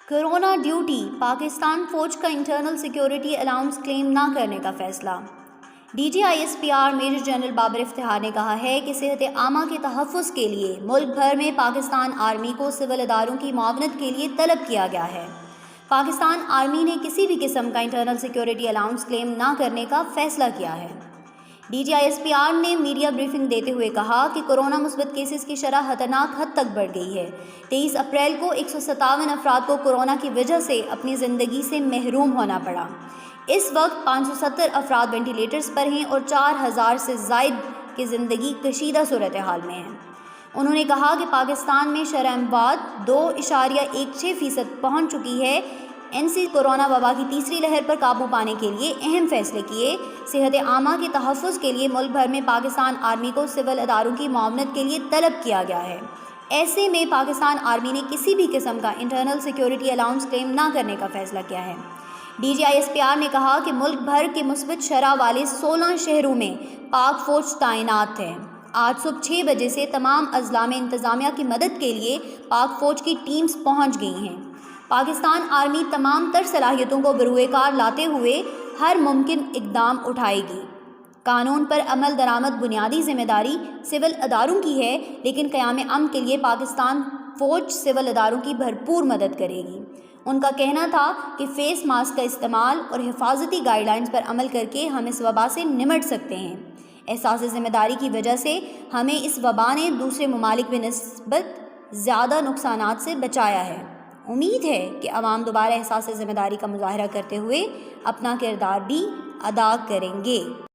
Corona duty, Pakistan फौज का internal security allowance claim ना करने का फैसला। DGISPR major general Babar Iftikhar ने कहा है कि सेहत आमा के तहफ़्फ़ुज़ के लिए मुल्क भर में पाकिस्तान आर्मी को सिविल अदारों की मुआवनत के लिए तलब किया गया है। पाकिस्तान आर्मी ने किसी भी किस्म का इंटरनल सिक्योरिटी अलाउंस क्लेम ना करने का फैसला किया है। DGISPR ने मीडिया ब्रीफिंग देते हुए कहा कि कोरोना मुस्बत केसेस की शरह खतरनाक हद तक बढ़ गई है। 23 अप्रैल को 157 अफराद को कोरोना की वजह से अपनी ज़िंदगी से महरूम होना पड़ा। इस वक्त 570 अफराद वेंटिलेटर्स पर हैं और 4000 से ज़ायद की ज़िंदगी कशीदा सूरत हाल में है। उन्होंने कहा कि पाकिस्तान में शरह अमवात 2.16% पहुँच चुकी है। NC कोरोना वबा की तीसरी लहर पर काबू पाने के लिए अहम फैसले किए। सेहत आमा के तहफ़्फ़ुज़ के लिए मुल्क भर में पाकिस्तान आर्मी को सिविल अदारों की मुआवनत के लिए तलब किया गया है। ऐसे में पाकिस्तान आर्मी ने किसी भी किस्म का इंटरनल सिक्योरिटी अलाउंस क्लेम ना करने का फैसला किया है। DGISPR ने कहा कि मुल्क भर के मुस्बत शरह वाले 16 शहरों में पाक फ़ौज तैनात है। आज सुबह 6 बजे से तमाम अजला में इंतज़ामिया की मदद के लिए पाक फ़ौज की टीम्स पहुँच गई हैं। पाकिस्तान आर्मी तमाम तर सलाहियतों को बरूए कार लाते हुए हर मुमकिन इक़दाम उठाएगी। कानून पर अमल दरामद बुनियादी ज़िम्मेदारी सिविल अदारों की है, लेकिन क़याम अमन के लिए पाकिस्तान फ़ौज सिविल अदारों की भरपूर मदद करेगी। उनका कहना था कि फ़ेस मास्क का इस्तेमाल और हिफाजती गाइडलाइंस पर अमल करके हम इस वबा से निमट सकते हैं। एहसास ज़िम्मेदारी की वजह से हमें इस वबा ने दूसरे ममालिक बनिस्बत ज़्यादा नुकसानात से बचाया है। उम्मीद है कि अवाम दोबारा एहसास ज़िम्मेदारी का मुज़ाहरा करते हुए अपना किरदार भी अदा करेंगे।